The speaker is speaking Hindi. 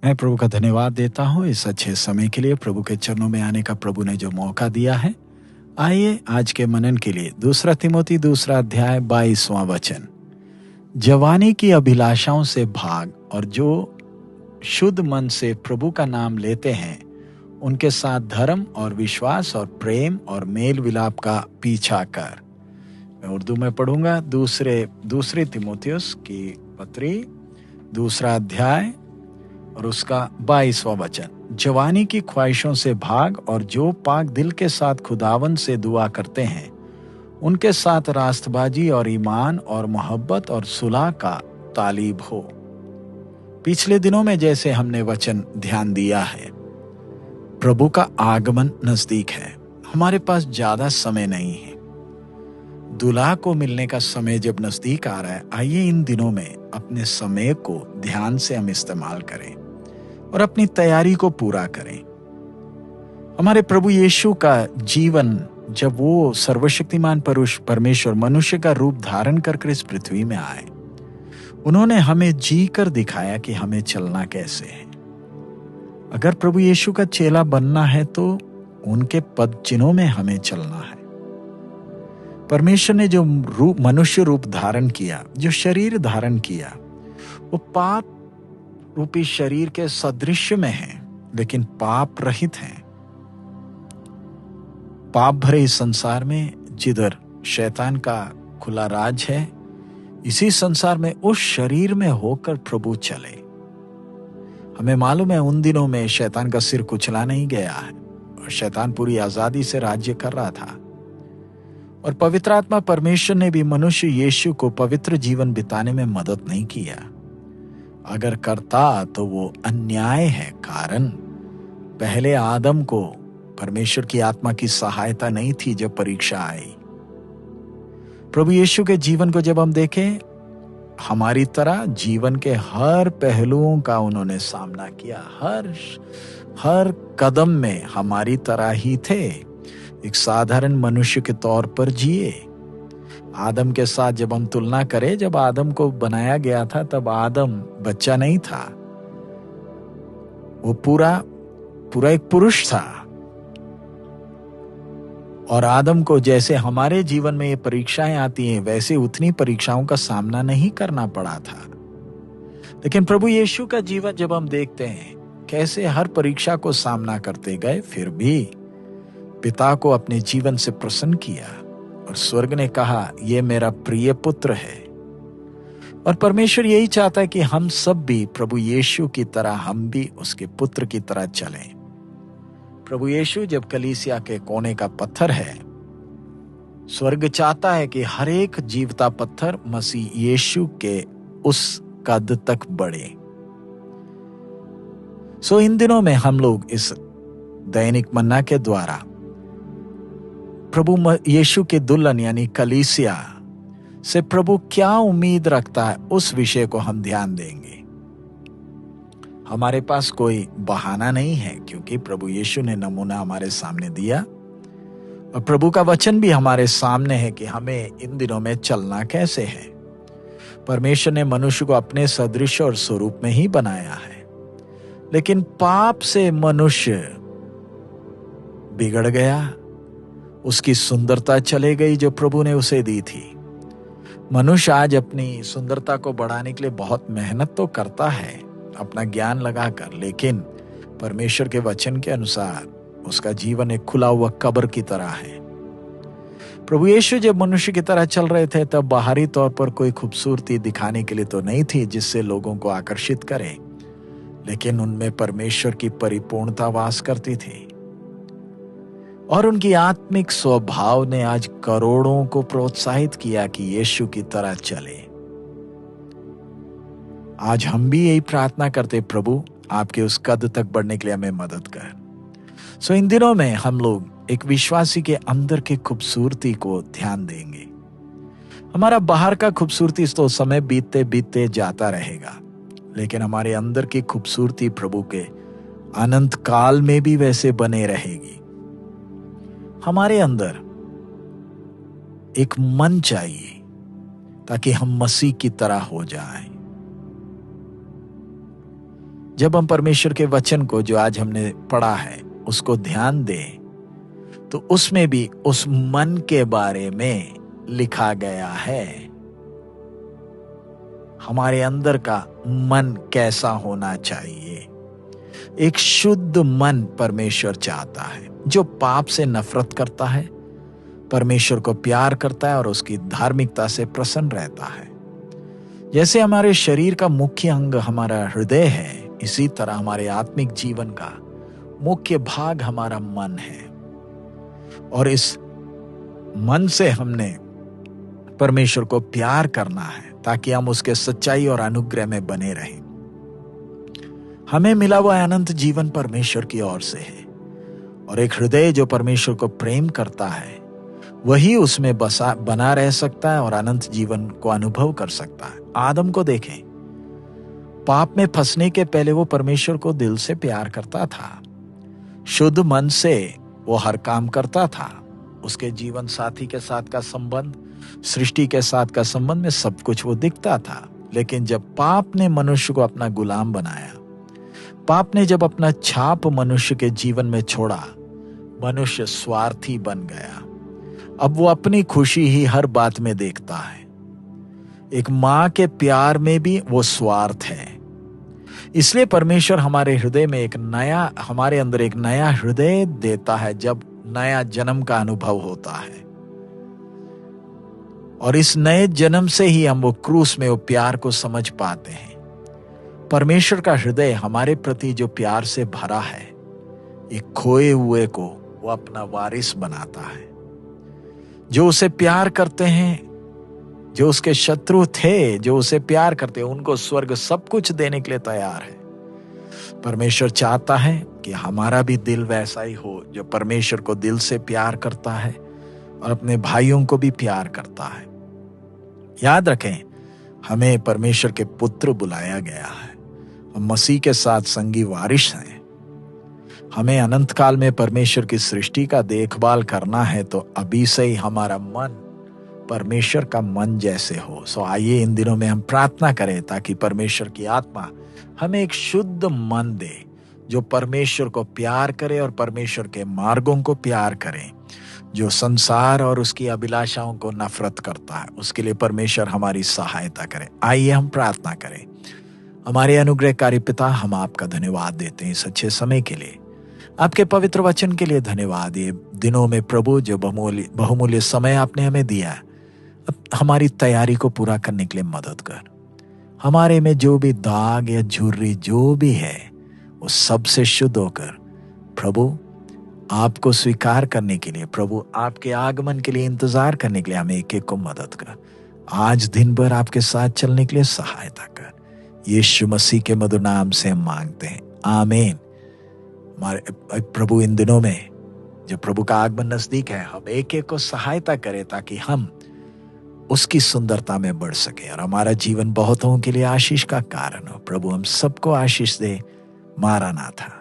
मैं प्रभु का धन्यवाद देता हूँ इस अच्छे समय के लिए, प्रभु के चरणों में आने का प्रभु ने जो मौका दिया है। आइए आज के मनन के लिए 2 तिमोथी 2 अध्याय 22वां वचन। जवानी की अभिलाषाओं से भाग और जो शुद्ध मन से प्रभु का नाम लेते हैं उनके साथ धर्म और विश्वास और प्रेम और मेल विलाप का पीछा कर। मैं उर्दू में पढ़ूंगा। दूसरे तिमोथियुस की पत्री 2 अध्याय और उसका 22वां वचन। जवानी की ख्वाहिशों से भाग और जो पाक दिल के साथ खुदावन से दुआ करते हैं उनके साथ रास्तबाजी और ईमान और मोहब्बत और सुलह का तालीब हो। पिछले दिनों में जैसे हमने वचन ध्यान दिया है, प्रभु का आगमन नजदीक है। हमारे पास ज्यादा समय नहीं है। दूल्हा को मिलने का समय जब नजदीक आ रहा है, आइए इन दिनों में अपने समय को ध्यान से हम इस्तेमाल करें और अपनी तैयारी को पूरा करें। हमारे प्रभु यीशु का जीवन, जब वो सर्वशक्तिमान पुरुष परमेश्वर मनुष्य का रूप धारण कर इस पृथ्वी में आए, उन्होंने हमें जी कर दिखाया कि हमें चलना कैसे है। अगर प्रभु यीशु का चेला बनना है तो उनके पद चिन्हों में हमें चलना है। परमेश्वर ने जो मनुष्य रूप धारण किया, जो शरीर धारण किया, वो पाप रूपी शरीर के सदृश्य में है, लेकिन पाप रहित है। पाप भरे इस संसार में जिधर शैतान का खुला राज है, इसी संसार में उस शरीर में होकर प्रभु चले। हमें मालूम है उन दिनों में शैतान का सिर कुचला नहीं गया है और शैतान पूरी आजादी से राज्य कर रहा था। और पवित्र आत्मा परमेश्वर ने भी मनुष्य यीशु को पवित्र जीवन बिताने में मदद नहीं किया। अगर करता तो वो अन्याय है, कारण पहले आदम को परमेश्वर की आत्मा की सहायता नहीं थी जब परीक्षा आई। प्रभु यीशु के जीवन को जब हम देखें, हमारी तरह जीवन के हर पहलुओं का उन्होंने सामना किया। हर कदम में हमारी तरह ही थे, एक साधारण मनुष्य के तौर पर जिए। आदम के साथ जब हम तुलना करें, जब आदम को बनाया गया था तब आदम बच्चा नहीं था, वो पूरा एक पुरुष था। और आदम को जैसे हमारे जीवन में ये परीक्षाएं आती हैं, वैसे उतनी परीक्षाओं का सामना नहीं करना पड़ा था। लेकिन प्रभु यीशु का जीवन जब हम देखते हैं, कैसे हर परीक्षा को सामना करते गए, फिर भी पिता को अपने जीवन से प्रसन्न किया और स्वर्ग ने कहा, ये मेरा प्रिय पुत्र है। और परमेश्वर यही चाहता है कि हम सब भी प्रभु यीशु की तरह, हम भी उसके पुत्र की तरह चलें। प्रभु यीशु जब कलीसिया के कोने का पत्थर है, स्वर्ग चाहता है कि हर एक जीवता पत्थर मसीह यीशु के उस कद तक बढ़े। इन दिनों में हम लोग इस दैनिक मन्ना के द्वारा प्रभु यीशु के दुल्हन यानी कलीसिया से प्रभु क्या उम्मीद रखता है, उस विषय को हम ध्यान देंगे। हमारे पास कोई बहाना नहीं है, क्योंकि प्रभु यीशु ने नमूना हमारे सामने दिया और प्रभु का वचन भी हमारे सामने है कि हमें इन दिनों में चलना कैसे है। परमेश्वर ने मनुष्य को अपने सदृश और स्वरूप में ही बनाया है, लेकिन पाप से मनुष्य बिगड़ गया, उसकी सुंदरता चले गई जो प्रभु ने उसे दी थी। मनुष्य आज अपनी सुंदरता को बढ़ाने के लिए बहुत मेहनत तो करता है, अपना ज्ञान लगाकर, लेकिन परमेश्वर के वचन के अनुसार उसका जीवन एक खुला हुआ कब्र की तरह है। प्रभु यीशु जब मनुष्य की तरह चल रहे थे, तब बाहरी तौर पर कोई खूबसूरती दिखाने के लिए तो नहीं थी जिससे लोगों को आकर्षित करे, लेकिन उनमें परमेश्वर की परिपूर्णता वास करती थी। और उनकी आत्मिक स्वभाव ने आज करोड़ों को प्रोत्साहित किया कि यीशु की तरह चले। आज हम भी यही प्रार्थना करते, प्रभु आपके उस कद तक बढ़ने के लिए हमें मदद कर। इन दिनों में हम लोग एक विश्वासी के अंदर की खूबसूरती को ध्यान देंगे। हमारा बाहर का खूबसूरती तो समय बीतते बीतते जाता रहेगा, लेकिन हमारे अंदर की खूबसूरती प्रभु के अनंत काल में भी वैसे बने रहेगी। हमारे अंदर एक मन चाहिए ताकि हम मसीह की तरह हो जाएं। जब हम परमेश्वर के वचन को जो आज हमने पढ़ा है उसको ध्यान दें, तो उसमें भी उस मन के बारे में लिखा गया है। हमारे अंदर का मन कैसा होना चाहिए। एक शुद्ध मन परमेश्वर चाहता है, जो पाप से नफरत करता है, परमेश्वर को प्यार करता है और उसकी धार्मिकता से प्रसन्न रहता है। जैसे हमारे शरीर का मुख्य अंग हमारा हृदय है, इसी तरह हमारे आत्मिक जीवन का मुख्य भाग हमारा मन है। और इस मन से हमने परमेश्वर को प्यार करना है ताकि हम उसके सच्चाई और अनुग्रह में बने रहें। हमें मिला हुआ अनंत जीवन परमेश्वर की ओर से है, और एक हृदय जो परमेश्वर को प्रेम करता है वही उसमें बना रह सकता है और अनंत जीवन को अनुभव कर सकता है। आदम को देखें, पाप में फंसने के पहले वो परमेश्वर को दिल से प्यार करता था, शुद्ध मन से वो हर काम करता था। उसके जीवन साथी के साथ का संबंध, सृष्टि के साथ का संबंध में सब कुछ वो दिखता था। लेकिन जब पाप ने मनुष्य को अपना गुलाम बनाया, पाप ने जब अपना छाप मनुष्य के जीवन में छोड़ा, मनुष्य स्वार्थी बन गया। अब वो अपनी खुशी ही हर बात में देखता है। एक माँ के प्यार में भी वो स्वार्थ है। इसलिए परमेश्वर हमारे हृदय में हमारे अंदर एक नया हृदय देता है जब नया जन्म का अनुभव होता है। और इस नए जन्म से ही हम वो क्रूस में वो प्यार को समझ पाते हैं। परमेश्वर का हृदय हमारे प्रति जो प्यार से भरा है, एक खोए हुए को वो अपना वारिस बनाता है। जो उसे प्यार करते हैं, जो उसके शत्रु थे, जो उसे प्यार करते हैं, उनको स्वर्ग सब कुछ देने के लिए तैयार है। परमेश्वर चाहता है कि हमारा भी दिल वैसा ही हो, जो परमेश्वर को दिल से प्यार करता है और अपने भाइयों को भी प्यार करता है। याद रखें, हमें परमेश्वर के पुत्र बुलाया गया है। हम मसीह के साथ संगी वारिस हैं। हमें अनंत काल में परमेश्वर की सृष्टि का देखभाल करना है, तो अभी से ही हमारा मन परमेश्वर का मन जैसे हो। सो आइए इन दिनों में हम प्रार्थना करें ताकि परमेश्वर की आत्मा हमें एक शुद्ध मन दे, जो परमेश्वर को प्यार करे और परमेश्वर के मार्गों को प्यार करे, जो संसार और उसकी अभिलाषाओं को नफरत करता है। उसके लिए परमेश्वर हमारी सहायता करे। आइए हम प्रार्थना करें। हमारे अनुग्रहकारी पिता, हम आपका धन्यवाद देते हैं इस अच्छे समय के लिए, आपके पवित्र वचन के लिए धन्यवाद। ये दिनों में प्रभु जो बहुमूल्य समय आपने हमें दिया, अब हमारी तैयारी को पूरा करने के लिए मदद कर। हमारे में जो भी दाग या झुर्री जो भी है, वो सबसे शुद्ध होकर प्रभु आपको स्वीकार करने के लिए, प्रभु आपके आगमन के लिए इंतजार करने के लिए हमें एक एक को मदद कर। आज दिन भर आपके साथ चलने के लिए सहायता कर। यीशु मसीह के मधुर नाम से हम मांगते हैं, आमीन। हमारे प्रभु इन दिनों में जब प्रभु का आगमन नजदीक है, हम एक एक को सहायता करें ताकि हम उसकी सुंदरता में बढ़ सके और हमारा जीवन बहुतों के लिए आशीष का कारण हो। प्रभु हम सबको आशीष दे। मारानाथा।